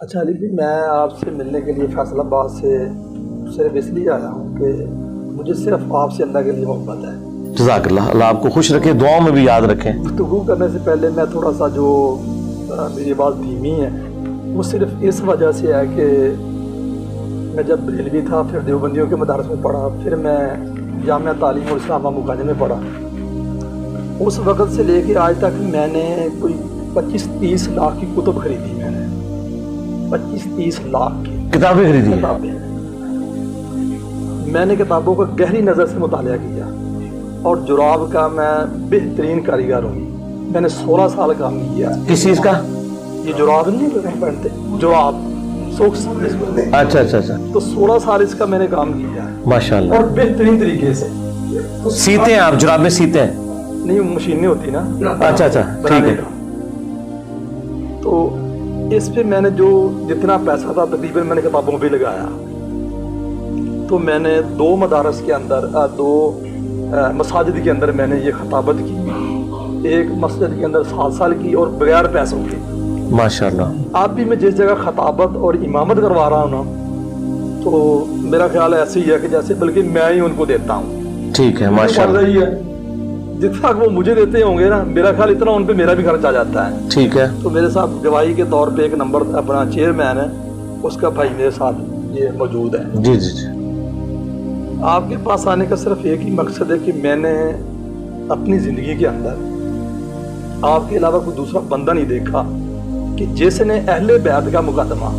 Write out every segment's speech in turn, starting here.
اچھا علی بھی میں آپ سے ملنے کے لیے فیصل آباد سے صرف اس لیے آیا ہوں کہ مجھے صرف آپ سے اللہ کے لیے محبت ہے. جزاک اللہ. اللہ آپ کو خوش رکھے, دعاؤں میں بھی یاد رکھیں. گفتگو کرنے سے پہلے میں تھوڑا سا جو میری بات دھیمی ہے وہ صرف اس وجہ سے ہے کہ میں جب بریلوی تھا پھر دیوبندیوں کے مدارس میں پڑھا, پھر میں جامعہ تعلیم اور اسلام آباد مکانے میں پڑھا. اس وقت سے لے کے آج تک میں نے کوئی 25-30 لاکھ کی کتب خریدی. میں نے 25-30 لاکھ کی کتابیں خریدی. میں نے کتابوں کا گہری نظر سے مطالعہ کیا اور جراب کا میں بہترین کاریگر ہوں. میں نے 16 سال کام کیا. کس چیز کا؟ یہ جراب نہیں پہنتے, جراب سوکس. اچھا اچھا اچھا. تو 16 سال اس کا میں نے کام کیا ہے ماشاء اللہ. اور بہترین طریقے سے. سیتے ہیں آپ جراب میں؟ سیتے ہیں؟ نہیں, مشینیں ہوتی نا. اچھا اچھا ٹھیک ہے. تو اس پہ میں نے جو جتنا پیسہ تھا تقریباً میں نے کتابوں پہ لگایا. تو میں نے 2 مدارس کے اندر 2 مساجد کے اندر میں نے یہ خطابت کی. ایک مسجد کے اندر 7 سال کی اور بغیر پیسوں کی. ماشاءاللہ. آپ بھی میں جس جگہ خطابت اور امامت کروا رہا ہوں نا تو میرا خیال ایسے ہی ہے کہ جیسے بلکہ میں ہی ان کو دیتا ہوں. ٹھیک ہے ماشاءاللہ. جتنا وہ مجھے دیتے ہوں گے نا میرا خیال اتنا ان پہ میرا بھی خرچ آ جاتا ہے. ٹھیک ہے. تو میرے ساتھ گواہی کے طور پہ ایک نمبر اپنا چیئرمین ہے, اس کا بھائی میرے ساتھ یہ موجود ہے. جی جی جی. آپ کے پاس آنے کا صرف ایک ہی مقصد ہے کہ میں نے اپنی زندگی کے اندر آپ کے علاوہ کوئی دوسرا بندہ نہیں دیکھا کہ جس نے اہل بیت کا مقدمہ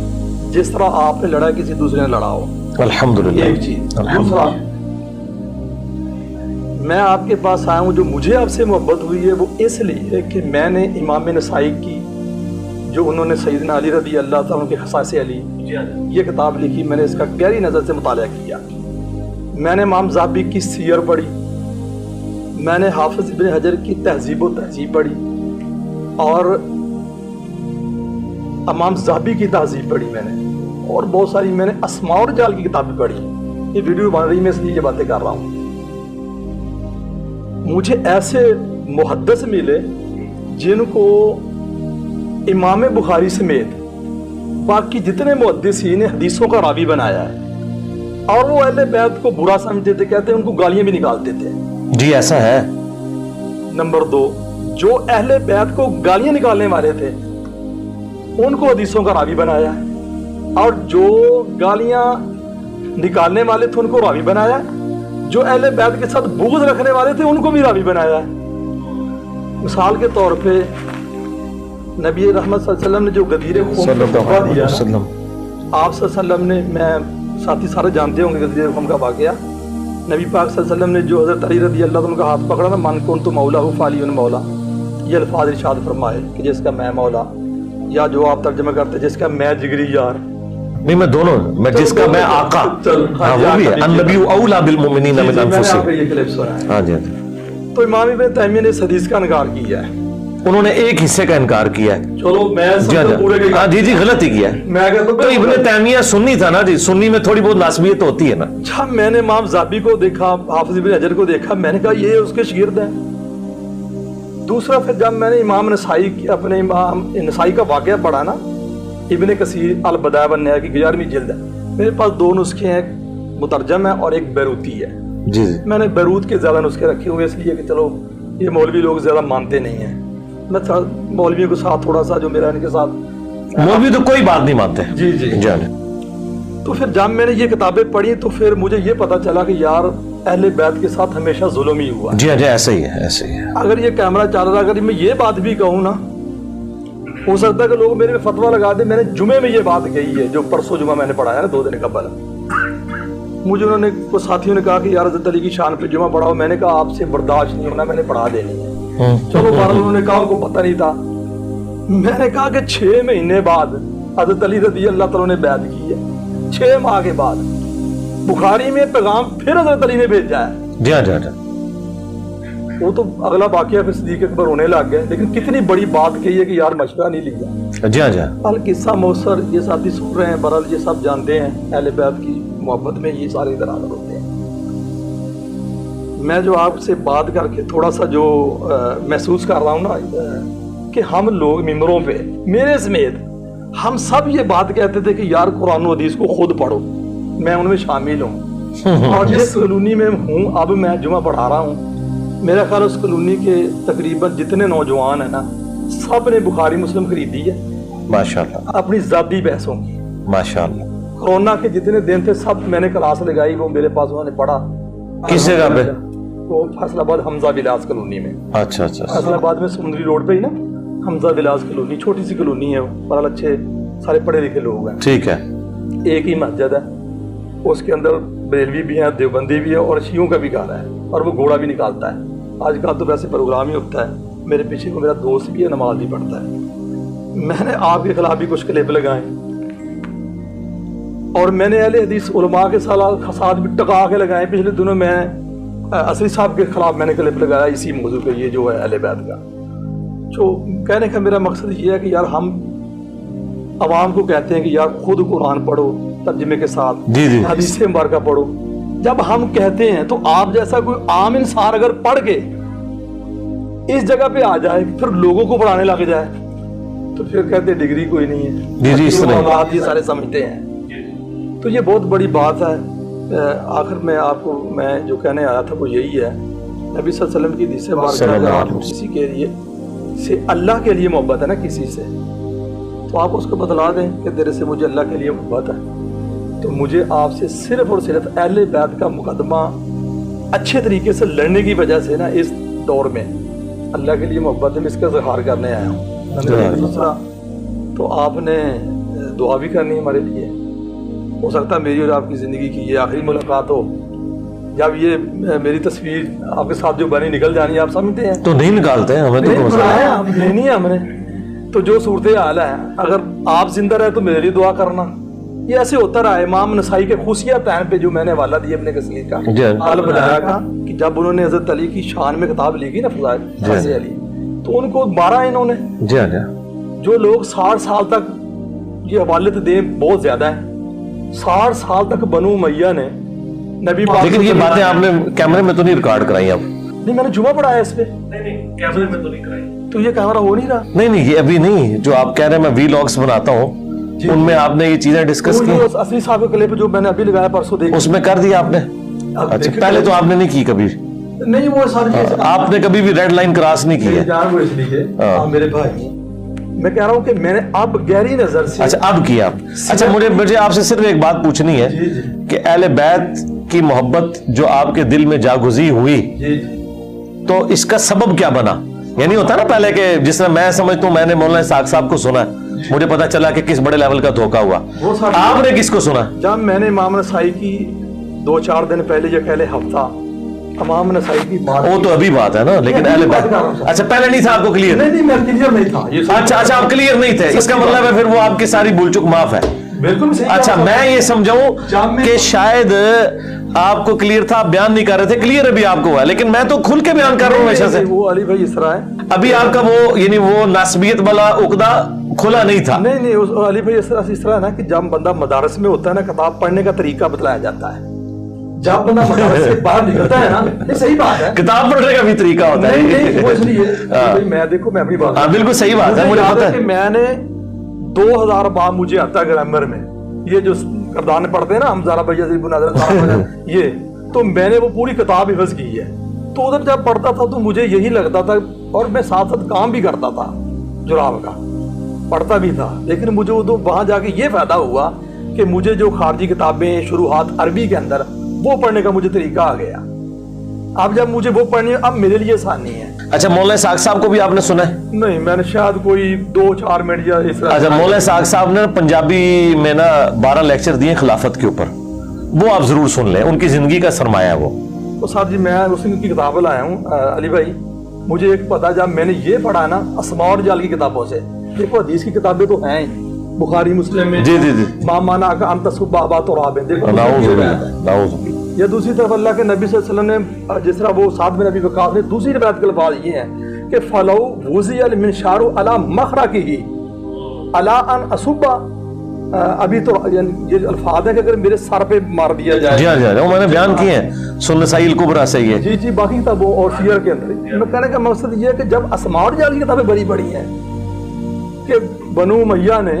جس طرح آپ نے لڑا کسی دوسرے نے لڑا ہو. الحمدللہ. ایک چیز. دوسرا, میں آپ کے پاس آیا ہوں, جو مجھے آپ سے محبت ہوئی ہے وہ اس لیے کہ میں نے امام نسائی کی جو انہوں نے سیدنا علی رضی اللہ تعالیٰ کے خصائص علی یہ کتاب لکھی, میں نے اس کا گہری نظر سے مطالعہ کیا. میں نے امام ذہبی کی سیر پڑھی, میں نے حافظ ابن حجر کی تہذیب و تہذیب پڑھی اور امام ذہبی کی تہذیب پڑھی میں نے, اور بہت ساری میں نے اسماء اور رجال کی کتابیں پڑھی. یہ ویڈیو بن رہی میں اس لیے یہ باتیں کر رہا ہوں. مجھے ایسے محدث ملے جن کو امام بخاری سمیت باقی جتنے محدثین نے حدیثوں کا راوی بنایا ہے, اور وہ اہل بیت کو برا سمجھتے تھے, کہتے ہیں ان کو گالیاں بھی نکالتے تھے. جی ایسا ہے. نمبر 2, جو اہل بیت کو گالیاں نکالنے والے تھے ان کو حدیثوں کا راوی بنایا ہے, اور جو گالیاں نکالنے والے تھے ان کو راوی بنایا ہے, جو اہل بیت کے ساتھ بغض رکھنے والے تھے ان کو بھی راوی بنایا ہے. مثال کے طور پہ نبی رحمت صلی اللہ علیہ وسلم نے جو غدیر خم کا واقعہ دیا, آپ صلی اللہ علیہ وسلم نے, میں ساتھی سارے جانتے ہوں گے غدیر خم کا واقعہ, نبی پاک صلی اللہ علیہ وسلم نے جو حضرت علی رضی اللہ عنہ کا ہاتھ پکڑا نا, من کنت مولا فعلی مولا, یہ الفاظ ارشاد فرمائے کہ جس کا میں مولا, یا جو آپ ترجمہ کرتے جس کا میں جگری یار. نہیں میں دونوں, میں جس کا میں آقا. ہاں وہ بھی ہے, النبی اولا بالمؤمنین من انفسہم. ہاں جی. تو امام ابن تیمیہ نے اس حدیث کا انکار کیا ہے. انہوں نے ایک حصے کا انکار کیا ہے. چلو میں پورے کے جی جی غلط ہی کیا ہے. میں کہتا ہوں تو ابن تیمیہ سنی تھا نا جی, سنی میں تھوڑی بہت ناسبیت ہوتی ہے نا. اچھا, میں نے امام ذہبی کو دیکھا, حافظ ابن حجر کو دیکھا, میں نے کہا یہ اس کے شاگرد ہیں. دوسرا پھر جب میں نے امام نسائی اپنے امام نسائی کا واقعہ پڑھا نا, ابن کثیر البدایہ والنہایہ کی 11ویں جلد ہے, میرے پاس 2 نسخے ہیں, ایک مترجم ہے اور ایک بیروتی ہے. جی جی. میں نے بیروت کے زیادہ نسخے رکھے ہوئے اس لیے کہ چلو یہ مولوی لوگ زیادہ مانتے نہیں ہیں. میں مولویوں کے ساتھ تھوڑا سا جو میرا ان کے ساتھ, مولوی تو کوئی بات نہیں مانتے. جی جی جانے. تو پھر جب میں نے یہ کتابیں پڑھی تو پھر مجھے یہ پتا چلا کہ یار اہل بیت کے ساتھ ہمیشہ ظلم ہی ہوا. جی جی ایسا ہی ہے, ایسا ہی ہے. اگر یہ کیمرہ چل رہا, اگر میں یہ بات بھی کہوں نا, ہو سکتا ہے کہ لوگ میرے فتویٰ لگا دیں. میں نے جمعے میں یہ بات کہی ہے, جو پرسوں جمعہ میں نے پڑھایا نا 2 دن قبل, مجھے انہوں نے کچھ ساتھیوں نے کہا کہ یار حضرت علی کی شان پہ جمعہ پڑھاؤ. میں نے کہا آپ سے برداشت نہیں ہونا, میں نے پڑھا دینی ہے. چلو بہرحال انہوں نے کہا, ان کو پتہ نہیں تھا. میں نے کہا کہ 6 مہینے بعد حضرت علی رضی اللہ تعالیٰ نے بیعت کی ہے. 6 ماہ کے بعد بخاری میں پیغام پھر حضرت علی نے بھیجا ہے. جی ہاں جی ہاں. وہ تو اگلا واقعہ پھر صدیق اکبر ہونے لگ گئے, لیکن کتنی بڑی بات کہی ہے کہ یار مشورہ نہیں لیا. جی ہاں جی ہاں. القصہ موثر یہ ساتھی سن رہے ہیں, بہرحال یہ سب جانتے ہیں اہل بیت کی محبت میں یہ سارے درآمد ہوتے ہیں. میں جو آپ سے بات کر کے تھوڑا سا جو محسوس کر رہا ہوں نا کہ ہم لوگ ممبروں پہ میرے سمیت ہم سب یہ بات کہتے تھے کہ یار قرآن و حدیث کو خود پڑھو, میں ان میں شامل ہوں. اور جس کالونی میں ہوں اب میں جمعہ پڑھا رہا ہوں, میرا خیال اس کالونی کے تقریباً جتنے نوجوان ہیں نا سب نے بخاری مسلم خریدی ہے ماشاءاللہ اپنی ذاتی پیسوں کی. ماشاءاللہ. کورونا کے جتنے دن تھے سب میں نے کلاس لگائی, وہ میرے پاس انہوں نے پڑھا. کس جگہ پہ؟ وہ فیصل آباد حمزہ ولاس کالونی میں. اچھا اچھا. فیصل آباد میں سمندری روڈ پہ ہی نا حمزہ ولاس کالونی, چھوٹی سی کالونی ہے, بہت اچھے سارے پڑھے لکھے لوگ ہیں. ٹھیک ہے. ایک ہی مسجد ہے, اس کے اندر بریلوی بھی ہیں, دیوبندی بھی ہے, اور شیعوں کا بھی گھر ہے, اور وہ گھوڑا بھی نکالتا ہے. آج کل تو ویسے پروگرام ہی ہوتا ہے. میرے پیچھے کو میرا دوست بھی ہے, نماز بھی پڑھتا ہے. میں نے آپ کے خلاف بھی کچھ کلپ لگائے, اور میں نے اہل حدیث علماء کے ساتھ بھی ٹکا کے لگائے. پچھلے دنوں میں عصری صاحب کے خلاف میں نے کلپ لگایا اسی موضوع پہ, یہ جو ہے اہل بیت کا. جو کہنے کا میرا مقصد یہ ہے کہ یار ہم عوام کو کہتے ہیں کہ یار خود قرآن پڑھو ترجمے کے ساتھ, حدیث مبارکہ پڑھو. جب ہم کہتے ہیں تو آپ جیسا کوئی عام انسان اگر پڑھ کے اس جگہ پہ آ جائے پھر لوگوں کو پڑھانے لگ جائے تو پھر کہتے ڈگری کوئی نہیں ہے. یہ سارے سمجھتے ہیں. تو یہ بہت بڑی بات ہے. آخر میں آپ کو میں جو کہنے آیا تھا وہ یہی ہے, نبی صلی اللہ علیہ وسلم کی حدیث مبارکہ اگر آپ کسی کے لیے سے اللہ کے لیے محبت ہے نا کسی سے, تو آپ اس کو بتلا دیں کہ تیرے سے مجھے اللہ کے لیے محبت ہے, تو مجھے آپ سے صرف اور صرف اہل بیت کا مقدمہ اچھے طریقے سے لڑنے کی وجہ سے نا اس دور میں اللہ کے لیے محبت ہے, میں اس کا اظہار کرنے آیا ہوں. دوسرا تو آپ نے دعا بھی کرنی ہمارے لیے. ہو سکتا ہے میری اور آپ کی زندگی کی یہ آخری ملاقات ہو, جب یہ میری تصویر آپ کے ساتھ جو بنی نکل جانی, آپ سمجھتے ہیں تو نہیں نکالتے ہیں, ہمیں تو نہیں ہے ہم نے. تو جو صورتحال ہے اگر آپ زندہ رہے تو میرے لیے دعا کرنا. یہ ایسے ہوتا رہا. امام نسائی کے خصوصیہ ٹائم پہ جو میں نے حوالہ دیا اپنے کثیر کا حال بتایا تھا کہ جب انہوں نے حضرت علی کی شان میں کتاب لکھی نا فضائل علی, تو ان کو 12 انہوں نے جو لوگ 60 سال تک یہ حوالے دیں بہت زیادہ ہیں. 60 سال تک بنو امیہ نے نبی پاک, لیکن یہ باتیں آپ نے کیمرے میں تو نہیں ریکارڈ کرائی اب؟ نہیں, میں نے جمعہ پڑھایا اس پہ. نہیں کیمرے میں تو نہیں کرائی. تو یہ کیمرہ ہو نہیں رہا. نہیں یہ ابھی نہیں, جو آپ کہہ رہے ہیں میں وی لاگس بناتا ہوں ان میں آپ نے یہ چیزیں ڈسکس کی. عصری صاحب کے کلپ جو میں نے ابھی لگایا پرسوں دیکھ, اس میں کر دیا آپ نے؟ اچھا, پہلے تو آپ نے نہیں کی کبھی؟ نہیں, وہ ساری چیزیں آپ نے کبھی بھی ریڈ لائن کراس نہیں کی ہے. جان وہ اس لیے میرے بھائی, میں کہہ رہا ہوں کہ میں نے اب گہری نظر سے. اچھا اب کیا. اچھا مجھے آپ سے صرف ایک بات پوچھنی ہے کہ اہل بیت کی محبت جو آپ کے دل میں جاگزی ہوئی تو اس کا سبب کیا بنا؟ یعنی ہوتا نا پہلے کہ جس طرح میں سمجھتا ہوں, میں نے مولانا اسحاق صاحب کو سنا, مجھے پتا چلا کہ کس بڑے لیول کا دھوکہ ہوا. آپ نے کس کو سنا؟ جب میں نے امام نسائی کی 2-4 دن پہلے یا پہلے ہفتہ امام نسائی کی بات, وہ تو ابھی بات ہے نا, لیکن اہل بیت اچھا پہلے نہیں تھا آپ کو کلیئر؟ نہیں میں کلیئر نہیں تھا. اچھا آپ کلیئر نہیں تھے, اس کا مطلب ہے پھر وہ آپ کی ساری بھول چک معاف ہے. بالکل صحیح. اچھا میں یہ سمجھاؤں کہ شاید آپ کو کلیئر تھا, آپ بیان نہیں کر رہے تھے, کلیئر ابھی آپ کو ہوا, لیکن میں تو کھل کے بیان کر رہا ہوں ہمیشہ سے. وہ علی بھائی اس طرح ہے, ابھی آپ کا وہ یعنی وہ ناسبیت والا عقدہ کھلا نہیں تھا. نہیں علی بھائی اس طرح ہے نا کہ جب بندہ مدارس میں ہوتا ہے نا کتاب پڑھنے کا طریقہ بتلایا جاتا ہے. جب بندہ مدارس سے باہر نکلتا ہے نا, یہ صحیح بات ہے, کتاب پڑھنے کا بھی طریقہ ہوتا ہے. نہیں وہ اس لیے میں دیکھو میں اپنی بات, بالکل صحیح بات ہے, مجھے پتا ہے کہ میں نے 2000 بار مجھے آتا ہے گرامر میں, یہ جو کردان پڑھتے ہیں نا ہم زارا بھیا یہ, تو میں نے وہ پوری کتاب حفظ کی ہے. تو ادھر جب پڑھتا تھا تو مجھے یہی لگتا تھا, اور میں ساتھ ساتھ کام بھی کرتا تھا جراب کا, پڑھتا بھی تھا, لیکن مجھے وہاں جا کے یہ فائدہ ہوا کہ مجھے جو خارجی کتابیں شروحات عربی کے اندر وہ پڑھنے کا مجھے طریقہ آ گیا. اب جب مجھے وہ پڑھنی ہے اب میرے لیے آسانی ہے. اچھا مولانا اسحاق صاحب کو بھی آپ نے سنا ہے؟ نہیں میں نے شاید کوئی 2-4 منٹ یا اس طرح. اچھا مولانا اسحاق صاحب نے پنجابی میں نا 12 لیکچر دیے خلافت کے اوپر, وہ آپ ضرور سن لیں, ان کی زندگی کا سرمایہ ہے وہ. تو صاحب جی میں اس کی کتاب لایا ہوں علی بھائی. مجھے ایک پتا جب میں نے یہ پڑھا نا اسماء اور رجال کی کتابوں سے, دیکھو حدیث کی کتابیں تو ہیں بخاری مسلم میں, جی ما مانا کا انت صبح تراب, دیکھو. یا دوسری طرف اللہ کے نبی صلی اللہ علیہ وسلم نے جس طرح وہ سعد بن ابی وقاص نے دوسری روایت کے الفاظ یہ ہیں کہ فلو وزی المنشار علی مخرقہ علی ان اصب, ابھی تو یہ الفاظ ہیں کہ اگر میرے سر پہ مار دیا جائے. جی وہ میں نے بیان کیے ہیں سنن نسائی الکبریٰ سے یہ. جی باقی کتابوں اور سیر کے اندر. میں کہنے کا مقصد یہ ہے کہ جب اسماء اور رجال کی کتابیں بڑی بڑی ہیں کہ بنو امیہ نے